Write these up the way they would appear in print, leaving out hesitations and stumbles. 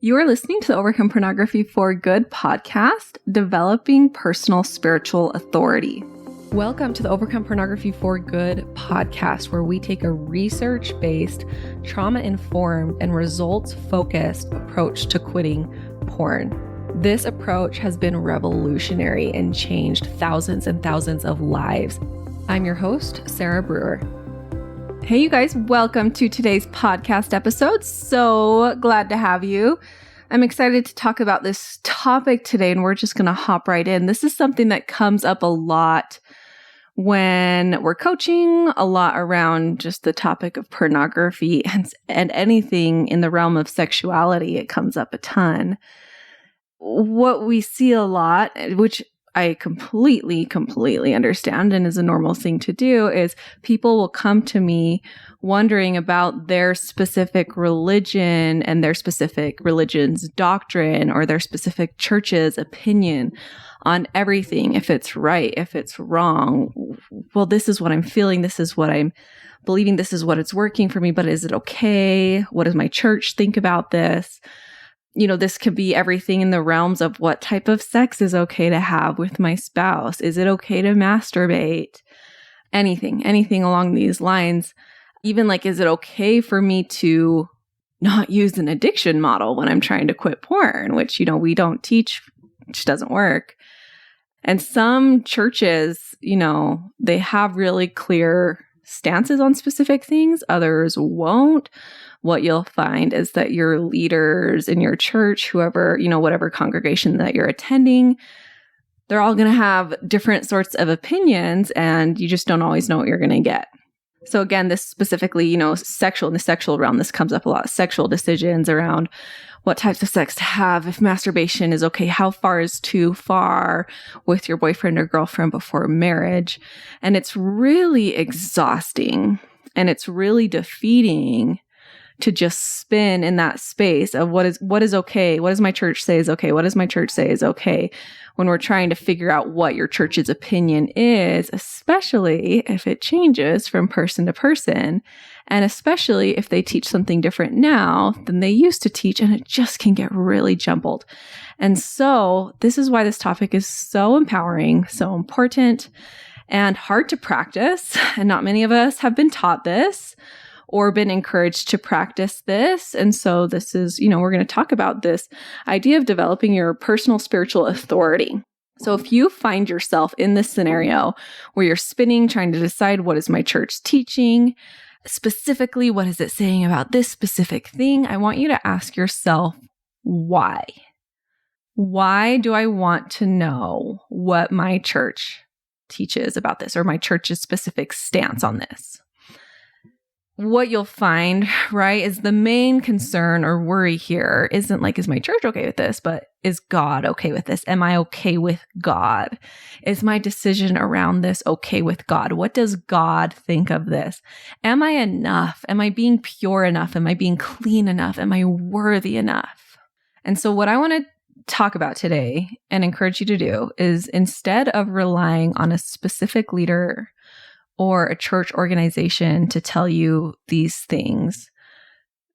You are listening to the Overcome Pornography for Good podcast, developing personal spiritual authority. Welcome to the Overcome Pornography for Good podcast, where we take a research-based, trauma-informed, and results-focused approach to quitting porn. This approach has been revolutionary and changed thousands and thousands of lives. I'm your host, Sarah Brewer. Hey, you guys, welcome to today's podcast episode. So glad to have you. I'm excited to talk about this topic today, and we're just going to hop right in. This is something that comes up a lot when we're coaching, a lot around just the topic of pornography and anything in the realm of sexuality. It comes up a ton. What we see a lot, which I completely understand and is a normal thing to do, is people will come to me wondering about their specific religion and their specific religion's doctrine or their specific church's opinion on everything. If it's right, if it's wrong. Well, this is what I'm feeling. This is what I'm believing. This is what it's working for me. But is it okay? What does my church think about this? This could be everything in the realms of what type of sex is okay to have with my spouse. Is it okay to masturbate? Anything along these lines. Even is it okay for me to not use an addiction model when I'm trying to quit porn, which, we don't teach, which doesn't work. And some churches, they have really clear stances on specific things. Others won't. What you'll find is that your leaders in your church, whoever, whatever congregation that you're attending, they're all going to have different sorts of opinions, and you just don't always know what you're going to get. So again, this specifically, in the sexual realm, this comes up a lot. Sexual decisions around what types of sex to have, if masturbation is okay, how far is too far with your boyfriend or girlfriend before marriage. And it's really exhausting, and it's really defeating to just spin in that space of what is okay? What does my church say is okay? What does my church say is okay? When we're trying to figure out what your church's opinion is, especially if it changes from person to person, and especially if they teach something different now than they used to teach, and it just can get really jumbled. And so this is why this topic is so empowering, so important, and hard to practice. And not many of us have been taught this or been encouraged to practice this. And so this is, we're going to talk about this idea of developing your personal spiritual authority. So if you find yourself in this scenario where you're spinning, trying to decide what is my church teaching, specifically, what is it saying about this specific thing, I want you to ask yourself, why? Why do I want to know what my church teaches about this, or my church's specific stance on this? What you'll find, right, is the main concern or worry here isn't is my church okay with this, but is God okay with this? Am I okay with God? Is my decision around this okay with God? What does God think of this? Am I enough? Am I being pure enough? Am I being clean enough? Am I worthy enough? And so what I want to talk about today and encourage you to do is, instead of relying on a specific leader or a church organization to tell you these things,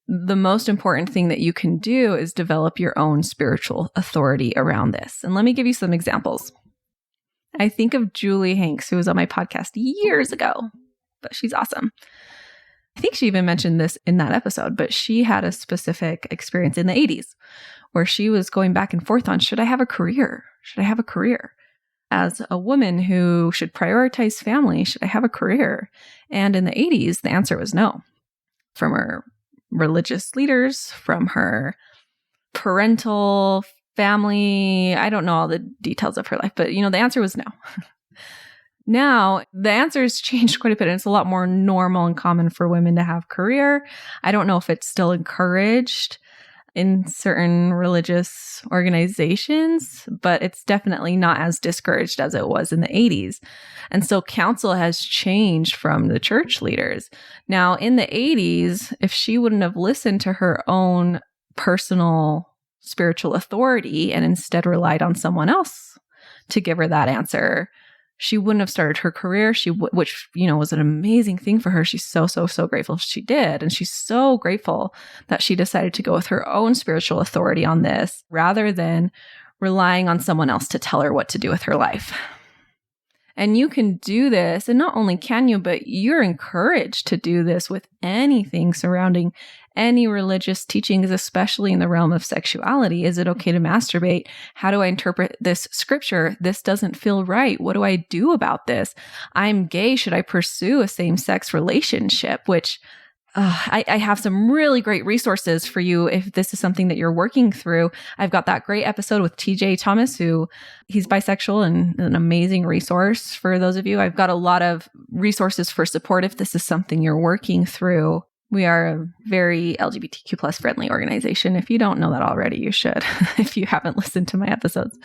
the most important thing that you can do is develop your own spiritual authority around this. And let me give you some examples. I think of Julie Hanks, who was on my podcast years ago, but she's awesome. I think she even mentioned this in that episode, but she had a specific experience in the 80s where she was going back and forth on, should I have a career? Should I have a career? As a woman who should prioritize family, should I have a career? And in the 80s, the answer was no. From her religious leaders, from her parental family, I don't know all the details of her life, but the answer was no. Now, the answer has changed quite a bit, and it's a lot more normal and common for women to have career. I don't know if it's still encouraged in certain religious organizations, but it's definitely not as discouraged as it was in the 80s. And so counsel has changed from the church leaders. Now, in the 80s, if she wouldn't have listened to her own personal spiritual authority and instead relied on someone else to give her that answer, she wouldn't have started her career, which, was an amazing thing for her. She's so, so, so grateful she did. And she's so grateful that she decided to go with her own spiritual authority on this rather than relying on someone else to tell her what to do with her life. And you can do this, and not only can you, but you're encouraged to do this with anything surrounding any religious teachings, especially in the realm of sexuality. Is it okay to masturbate? How do I interpret this scripture? This doesn't feel right. What do I do about this? I'm gay. Should I pursue a same-sex relationship? Which I have some really great resources for you if this is something that you're working through. I've got that great episode with TJ Thomas, he's bisexual and an amazing resource for those of you. I've got a lot of resources for support if this is something you're working through. We are a very LGBTQ plus friendly organization. If you don't know that already, you should. If you haven't listened to my episodes,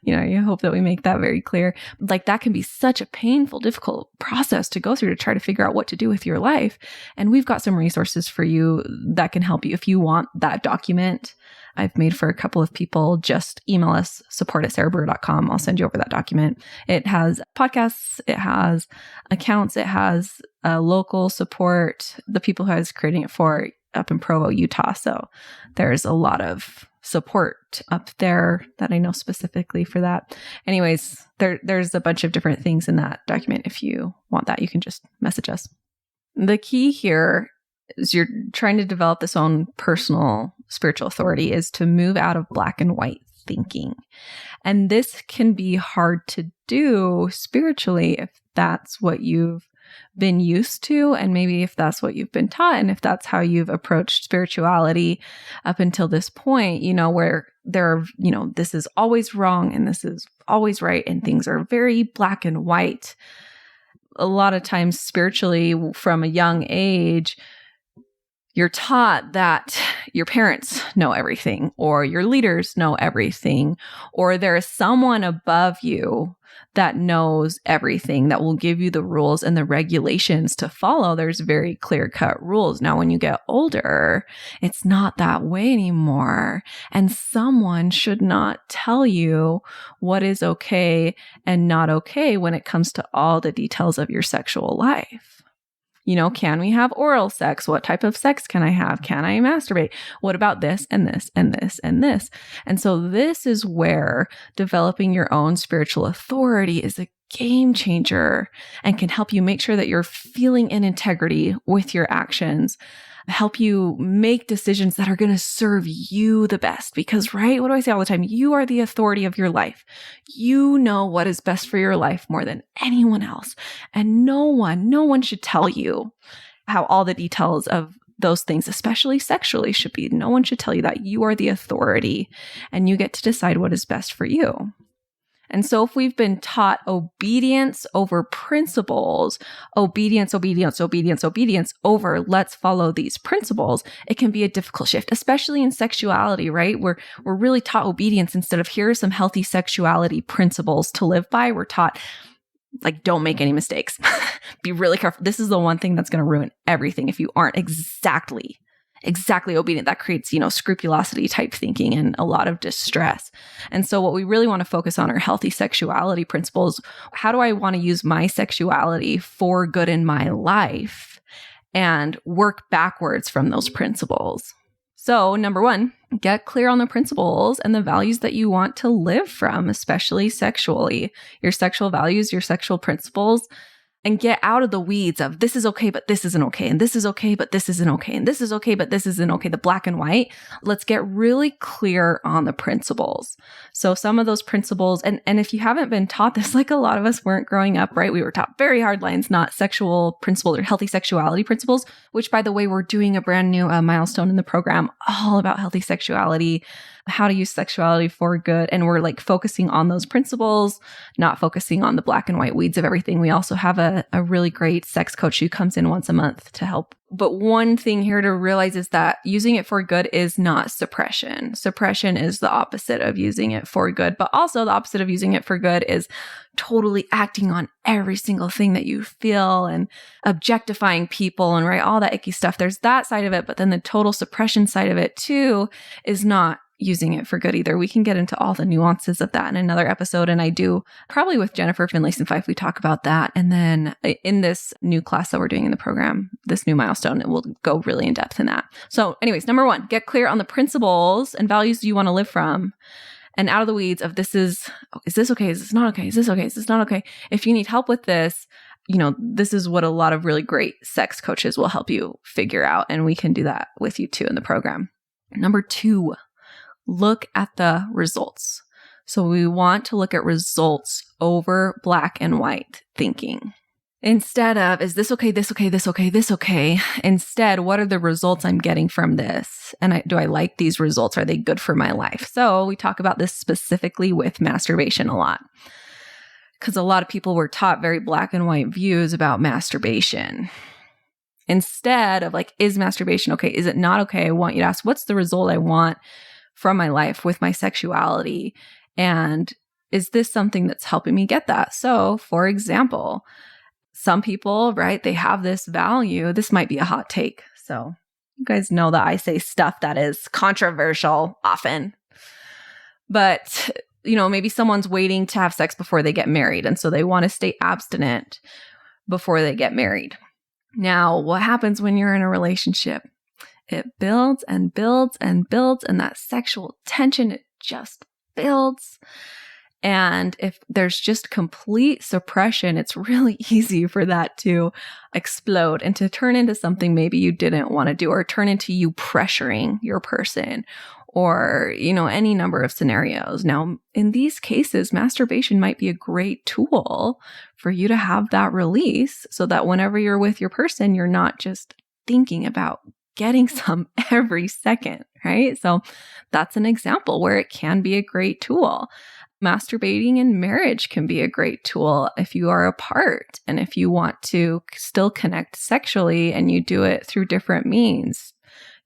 you hope that we make that very clear. Like, that can be such a painful, difficult process to go through to try to figure out what to do with your life. And we've got some resources for you that can help you if you want that document. I've made for a couple of people. Just email us, support@sarahbrewer.com. I'll send you over that document. It has podcasts, it has accounts, it has local support, the people who I was creating it for up in Provo, Utah. So there's a lot of support up there that I know specifically for that. Anyways, there's a bunch of different things in that document. If you want that, you can just message us. The key here is you're trying to develop this own personal spiritual authority is to move out of black and white thinking. And this can be hard to do spiritually if that's what you've been used to, and maybe if that's what you've been taught, and if that's how you've approached spirituality up until this point, where this is always wrong and this is always right, and things are very black and white. A lot of times spiritually from a young age, you're taught that your parents know everything, or your leaders know everything, or there is someone above you that knows everything, that will give you the rules and the regulations to follow. There's very clear-cut rules. Now, when you get older, it's not that way anymore. And someone should not tell you what is okay and not okay when it comes to all the details of your sexual life. Can we have oral sex? What type of sex can I have? Can I masturbate? What about this and this and this and this? And so this is where developing your own spiritual authority is a game changer and can help you make sure that you're feeling in integrity with your actions, help you make decisions that are going to serve you the best. Because, right, what do I say all the time? You are the authority of your life. You know what is best for your life more than anyone else. And no one should tell you how all the details of those things, especially sexually, should be. No one should tell you that. You are the authority and you get to decide what is best for you. And so if we've been taught obedience over principles, obedience over let's follow these principles, it can be a difficult shift, especially in sexuality, right? We're really taught obedience instead of here are some healthy sexuality principles to live by. We're taught, like, don't make any mistakes. Be really careful. This is the one thing that's going to ruin everything if you aren't exactly obedient. That creates, scrupulosity type thinking and a lot of distress. And so what we really want to focus on are healthy sexuality principles. How do I want to use my sexuality for good in my life and work backwards from those principles? So number one, get clear on the principles and the values that you want to live from, especially sexually, your sexual values, your sexual principles. And get out of the weeds of this is okay, but this isn't okay. And this is okay, but this isn't okay. And this is okay, but this isn't okay. The black and white. Let's get really clear on the principles. So some of those principles, and if you haven't been taught this, like a lot of us weren't growing up, right? We were taught very hard lines, not sexual principles or healthy sexuality principles, which, by the way, we're doing a brand new milestone in the program all about healthy sexuality, how to use sexuality for good. And we're focusing on those principles, not focusing on the black and white weeds of everything. We also have a really great sex coach who comes in once a month to help. But one thing here to realize is that using it for good is not suppression. Suppression is the opposite of using it for good, but also the opposite of using it for good is totally acting on every single thing that you feel and objectifying people and all that icky stuff. There's that side of it, but then the total suppression side of it too is not using it for good either. We can get into all the nuances of that in another episode. And I do probably with Jennifer Finlayson Fife, we talk about that. And then in this new class that we're doing in the program, this new milestone, it will go really in depth in that. So anyways, number one, get clear on the principles and values you want to live from, and out of the weeds of is this okay? Is this not okay? Is this okay? Is this not okay? If you need help with this, this is what a lot of really great sex coaches will help you figure out. And we can do that with you too in the program. Number two, look at the results. So we want to look at results over black and white thinking. Instead of, is this okay, this okay, this okay, this okay? Instead, what are the results I'm getting from this? And do I like these results? Are they good for my life? So we talk about this specifically with masturbation a lot, because a lot of people were taught very black and white views about masturbation. Instead of is masturbation okay? Is it not okay? I want you to ask, what's the result I want from my life with my sexuality? And is this something that's helping me get that? So for example, some people, right, they have this value. This might be a hot take. So you guys know that I say stuff that is controversial often. But, maybe someone's waiting to have sex before they get married. And so they want to stay abstinent before they get married. Now, what happens when you're in a relationship? It builds and builds and builds, and that sexual tension, it just builds. And if there's just complete suppression, it's really easy for that to explode and to turn into something maybe you didn't want to do, or turn into you pressuring your person, or, any number of scenarios. Now, in these cases, masturbation might be a great tool for you to have that release so that whenever you're with your person, you're not just thinking about getting some every second, right? So that's an example where it can be a great tool. Masturbating in marriage can be a great tool if you are apart and if you want to still connect sexually and you do it through different means.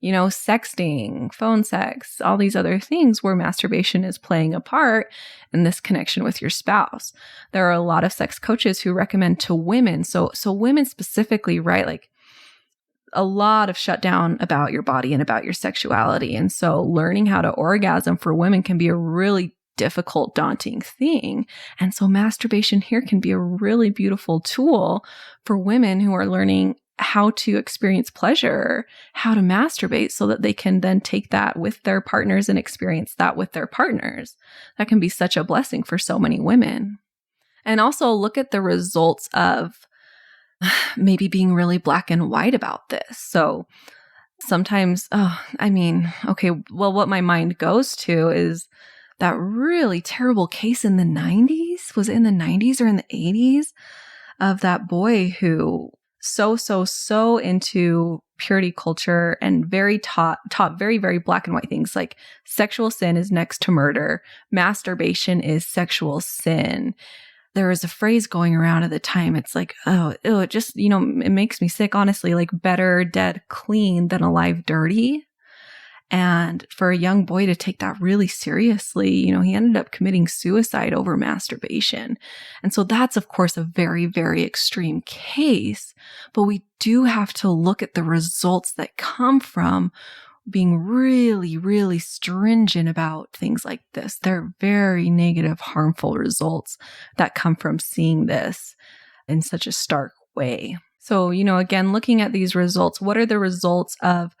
Sexting, phone sex, all these other things where masturbation is playing a part in this connection with your spouse. There are a lot of sex coaches who recommend to women. So women specifically, right? A lot of shutdown about your body and about your sexuality. And so learning how to orgasm for women can be a really difficult, daunting thing. And so masturbation here can be a really beautiful tool for women who are learning how to experience pleasure, how to masturbate so that they can then take that with their partners and experience that with their partners. That can be such a blessing for so many women. And also look at the results of maybe being really black and white about this. So sometimes, what my mind goes to is that really terrible case in the 90s. Was it in the 90s or in the 80s? Of that boy who so into purity culture and very taught very, very black and white things like sexual sin is next to murder. Masturbation is sexual sin. There was a phrase going around at the time. It's it just, it makes me sick, honestly, better dead clean than alive dirty. And for a young boy to take that really seriously, he ended up committing suicide over masturbation. And so that's, of course, a very, very extreme case. But we do have to look at the results that come from being really, really stringent about things like this. They're very negative, harmful results that come from seeing this in such a stark way. So, again, looking at these results, what are the results of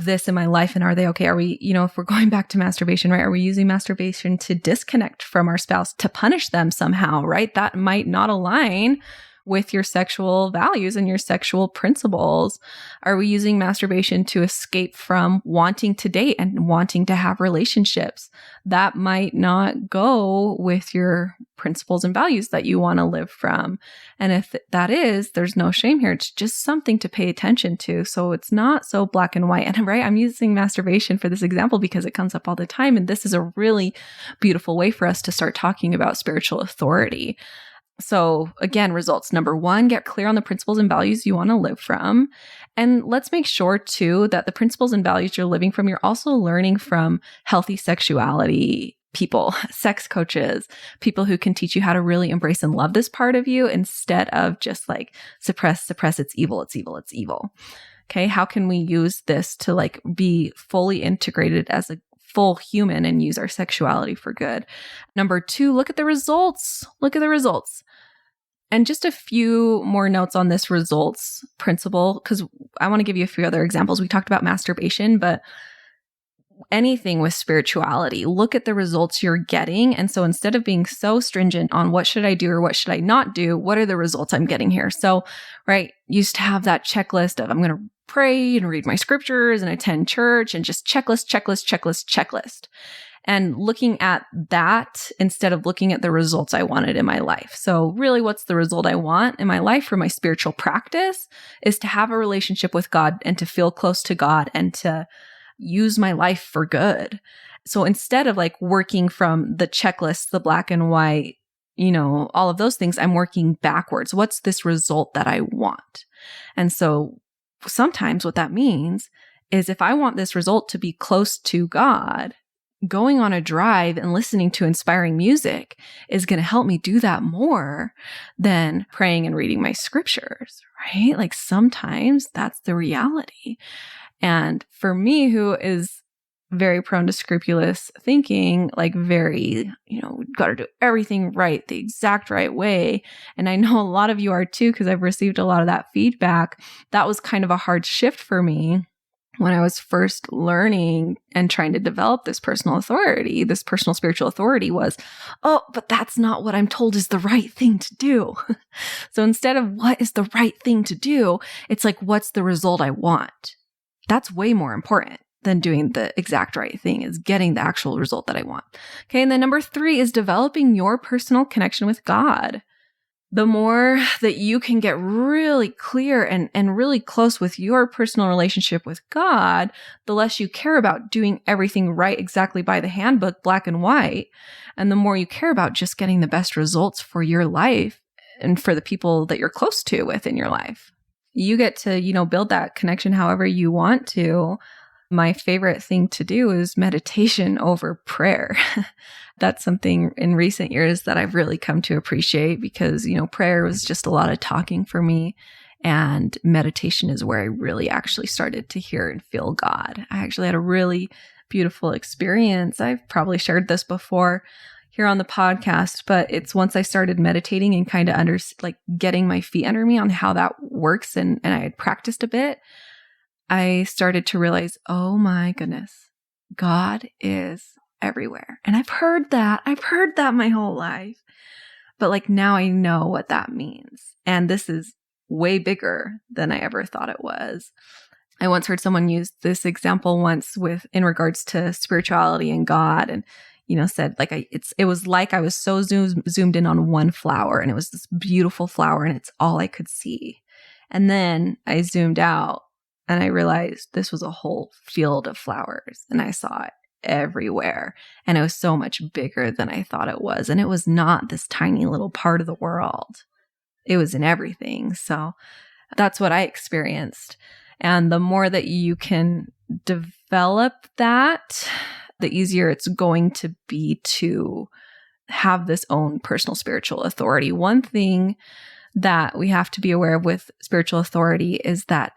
this in my life, and are they okay? Are we, if we're going back to masturbation, right? Are we using masturbation to disconnect from our spouse, to punish them somehow, right? That might not align with your sexual values and your sexual principles. Are we using masturbation to escape from wanting to date and wanting to have relationships? That might not go with your principles and values that you want to live from. And if that is, there's no shame here. It's just something to pay attention to. So it's not so black and white. And right, I'm using masturbation for this example because it comes up all the time. And this is a really beautiful way for us to start talking about spiritual authority. So again, results. Number one, get clear on the principles and values you want to live from. And let's make sure too that the principles and values you're living from, you're also learning from healthy sexuality people, sex coaches, people who can teach you how to really embrace and love this part of you instead of just suppress, it's evil, it's evil, it's evil. Okay. How can we use this to be fully integrated as a full human and use our sexuality for good. Number 2, look at the results. Look at the results. And just a few more notes on this results principle, because I want to give you a few other examples. We talked about masturbation, but anything with spirituality, look at the results you're getting. And so instead of being so stringent on what should I do or what should I not do, what are the results I'm getting here? So, right, used to have that checklist of I'm going to pray and read my scriptures and attend church and just checklist. And looking at that instead of looking at the results I wanted in my life. So really, what's the result I want in my life for my spiritual practice is to have a relationship with God and to feel close to God and to use my life for good. So instead of like working from the checklist, the black and white, all of those things, I'm working backwards. What's this result that I want? And so sometimes what that means is if I want this result to be close to God, going on a drive and listening to inspiring music is going to help me do that more than praying and reading my scriptures, right? Like sometimes that's the reality. And for me, who is very prone to scrupulous thinking, like very, we've got to do everything right, the exact right way. And I know a lot of you are too, because I've received a lot of that feedback. That was kind of a hard shift for me when I was first learning and trying to develop this personal authority, this personal spiritual authority was, but that's not what I'm told is the right thing to do. So instead of what is the right thing to do, it's like, what's the result I want? That's way more important than doing the exact right thing, is getting the actual result that I want. Okay. And then number 3 is developing your personal connection with God. The more that you can get really clear and really close with your personal relationship with God, the less you care about doing everything right exactly by the handbook, black and white. And the more you care about just getting the best results for your life and for the people that you're close to within your life. You get to, build that connection however you want to. My favorite thing to do is meditation over prayer. That's something in recent years that I've really come to appreciate because, prayer was just a lot of talking for me. And meditation is where I really actually started to hear and feel God. I actually had a really beautiful experience. I've probably shared this before here on the podcast, but it's once I started meditating and kind of getting my feet under me on how that works and I had practiced a bit, I started to realize, oh my goodness, God is everywhere. And I've heard that my whole life, but now I know what that means. And this is way bigger than I ever thought it was. I once heard someone use this example once in regards to spirituality and God, and said it was like I was so zoomed in on one flower, and it was this beautiful flower, and it's all I could see. And then I zoomed out, and I realized this was a whole field of flowers, and I saw it everywhere, and it was so much bigger than I thought it was, and it was not this tiny little part of the world. It was in everything. So that's what I experienced. And the more that you can develop that, the easier it's going to be to have this own personal spiritual authority. One thing that we have to be aware of with spiritual authority is that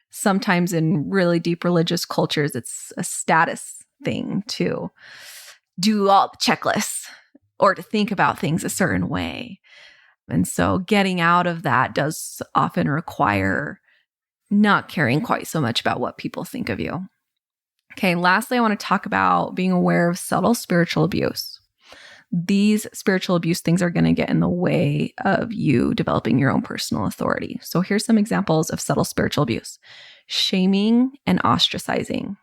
sometimes in really deep religious cultures, it's a status thing to do all the checklists or to think about things a certain way. And so getting out of that does often require not caring quite so much about what people think of you. Okay, lastly, I want to talk about being aware of subtle spiritual abuse. These spiritual abuse things are going to get in the way of you developing your own personal authority. So here's some examples of subtle spiritual abuse. Shaming and ostracizing.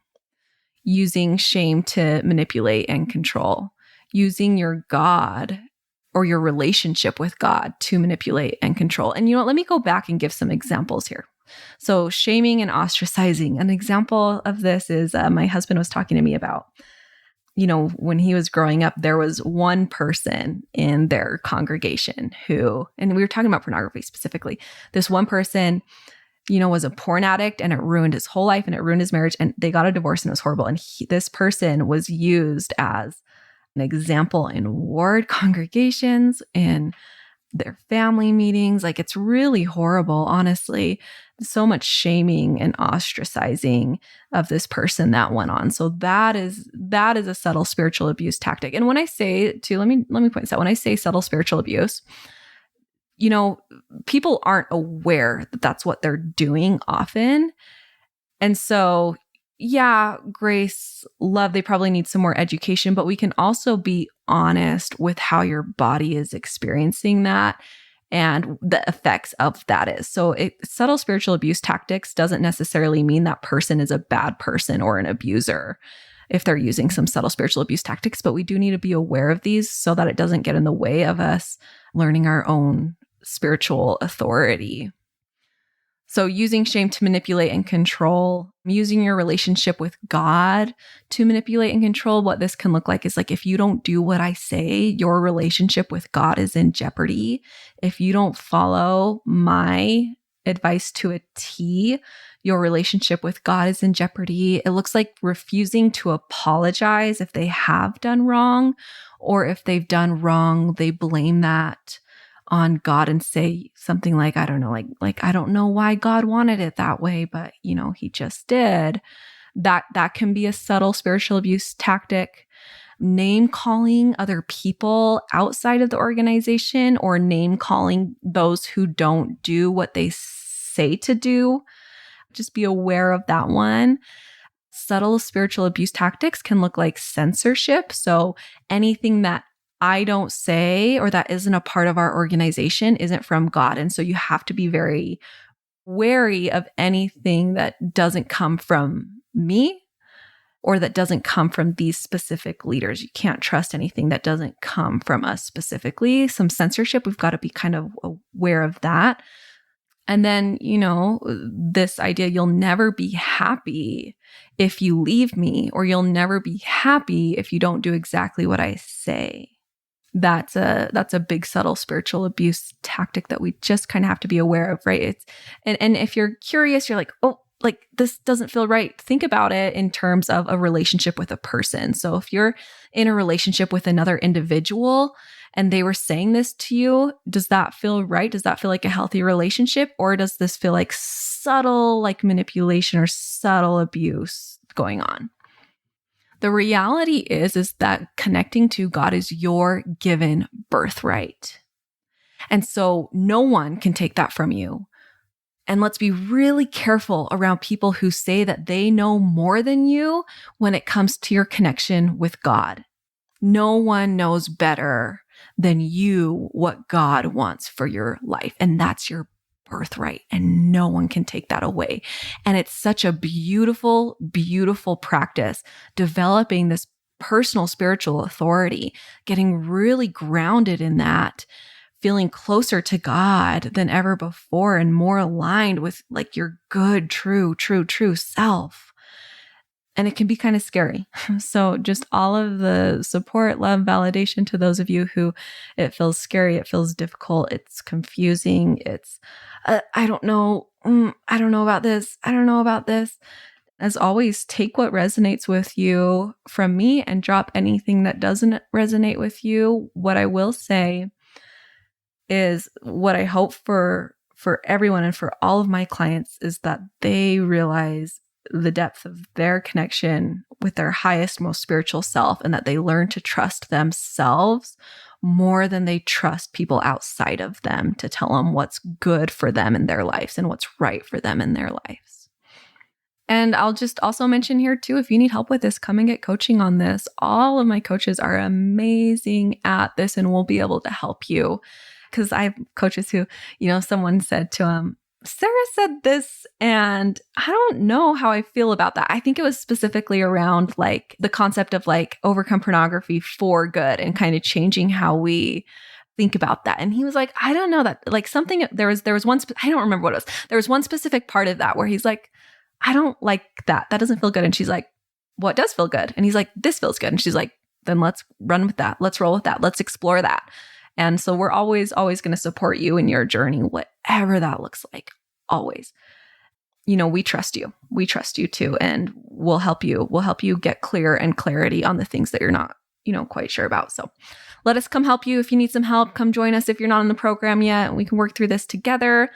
Using shame to manipulate and control. Using your God or your relationship with God to manipulate and control. And let me go back and give some examples here. So shaming and ostracizing. An example of this is my husband was talking to me about, when he was growing up, there was one person in their congregation and we were talking about pornography specifically. This one person, was a porn addict, and it ruined his whole life and it ruined his marriage, and they got a divorce and it was horrible. And this person was used as an example in ward congregations, in their family meetings. It's really horrible, honestly, so much shaming and ostracizing of this person that went on. So that is a subtle spiritual abuse tactic. And when I say let me point this out. When I say subtle spiritual abuse, people aren't aware that that's what they're doing often. And so, yeah, grace, love, they probably need some more education, but we can also be honest with how your body is experiencing that and the effects of that is. So subtle spiritual abuse tactics doesn't necessarily mean that person is a bad person or an abuser if they're using some subtle spiritual abuse tactics, but we do need to be aware of these so that it doesn't get in the way of us learning our own spiritual authority. So using shame to manipulate and control, using your relationship with God to manipulate and control, what this can look like is like, if you don't do what I say, your relationship with God is in jeopardy. If you don't follow my advice to a T, your relationship with God is in jeopardy. It looks like refusing to apologize if they have done wrong, or if they've done wrong, they blame that on God and say something like, I don't know, like, I don't know why God wanted it that way, but he just did. That can be a subtle spiritual abuse tactic. Name calling other people outside of the organization, or name calling those who don't do what they say to do. Just be aware of that one. Subtle spiritual abuse tactics can look like censorship. So anything that I don't say or that isn't a part of our organization isn't from God. And so you have to be very wary of anything that doesn't come from me or that doesn't come from these specific leaders. You can't trust anything that doesn't come from us specifically. Some censorship, we've got to be kind of aware of that. And then, this idea, you'll never be happy if you leave me, or you'll never be happy if you don't do exactly what I say. That's a big subtle spiritual abuse tactic that we just kind of have to be aware of, right? And if you're curious, you're like, oh, like this doesn't feel right. Think about it in terms of a relationship with a person. So if you're in a relationship with another individual and they were saying this to you, does that feel right? Does that feel like a healthy relationship? Or does this feel like subtle, like manipulation or subtle abuse going on? The reality is that connecting to God is your given birthright. And so no one can take that from you. And let's be really careful around people who say that they know more than you when it comes to your connection with God. No one knows better than you what God wants for your life. And that's your birthright, and no one can take that away. And it's such a beautiful, beautiful practice, developing this personal spiritual authority, getting really grounded in that, feeling closer to God than ever before and more aligned with like your good, true self. And it can be kind of scary. So just all of the support, love, validation to those of you who it feels scary, it feels difficult, it's confusing, it's, I don't know about this. I don't know about this. As always, take what resonates with you from me and drop anything that doesn't resonate with you. What I will say is what I hope for everyone and for all of my clients is that they realize the depth of their connection with their highest, most spiritual self, and that they learn to trust themselves more than they trust people outside of them to tell them what's good for them in their lives and what's right for them in their lives. And I'll just also mention here too, if you need help with this, come and get coaching on this. All of my coaches are amazing at this and will be able to help you. Because I have coaches who, someone said to them, Sarah said this, and I don't know how I feel about that. I think it was specifically around like the concept of like overcome pornography for good and kind of changing how we think about that. And he was like, I don't know that like something, there was one, I don't remember what it was. There was one specific part of that where he's like, I don't like that. That doesn't feel good. And she's like, what does feel good? And he's like, this feels good. And she's like, then let's run with that. Let's roll with that. Let's explore that. And so we're always going to support you in your journey, whatever that looks like, always. We trust you. We trust you too. And we'll help you. We'll help you get clear and clarity on the things that you're not, quite sure about. So let us come help you. If you need some help, come join us if you're not in the program yet, and we can work through this together.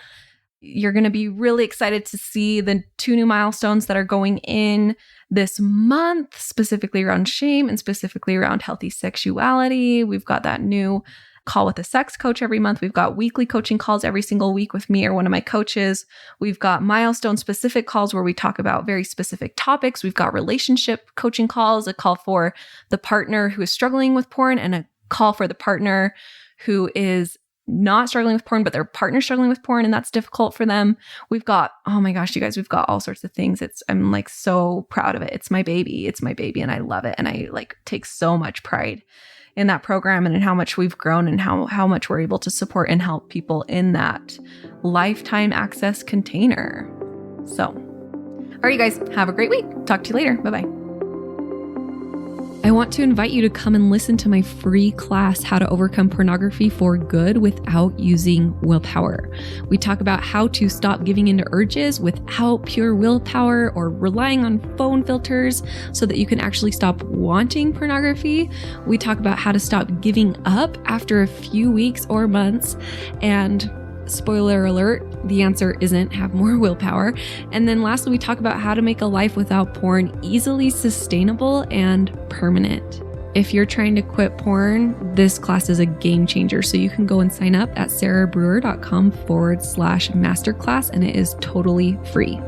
You're going to be really excited to see the 2 new milestones that are going in this month, specifically around shame and specifically around healthy sexuality. We've got that new call with a sex coach every month. We've got weekly coaching calls every single week with me or one of my coaches. We've got milestone specific calls where we talk about very specific topics. We've got relationship coaching calls, a call for the partner who is struggling with porn and a call for the partner who is not struggling with porn, but their partner's struggling with porn and that's difficult for them. We've got, oh my gosh, you guys, we've got all sorts of things. I'm like so proud of it. It's my baby and I love it. And I like take so much pride in that program and in how much we've grown and how much we're able to support and help people in that lifetime access container. So, all right, you guys, have a great week. Talk to you later. Bye-bye. I want to invite you to come and listen to my free class, How to Overcome Pornography for Good Without Using Willpower. We talk about how to stop giving into urges without pure willpower or relying on phone filters so that you can actually stop wanting pornography. We talk about how to stop giving up after a few weeks or months. And spoiler alert, the answer isn't have more willpower. And then lastly, we talk about how to make a life without porn easily sustainable and permanent. If you're trying to quit porn, this class is a game changer. So you can go and sign up at sarahbrewer.com/masterclass and it is totally free.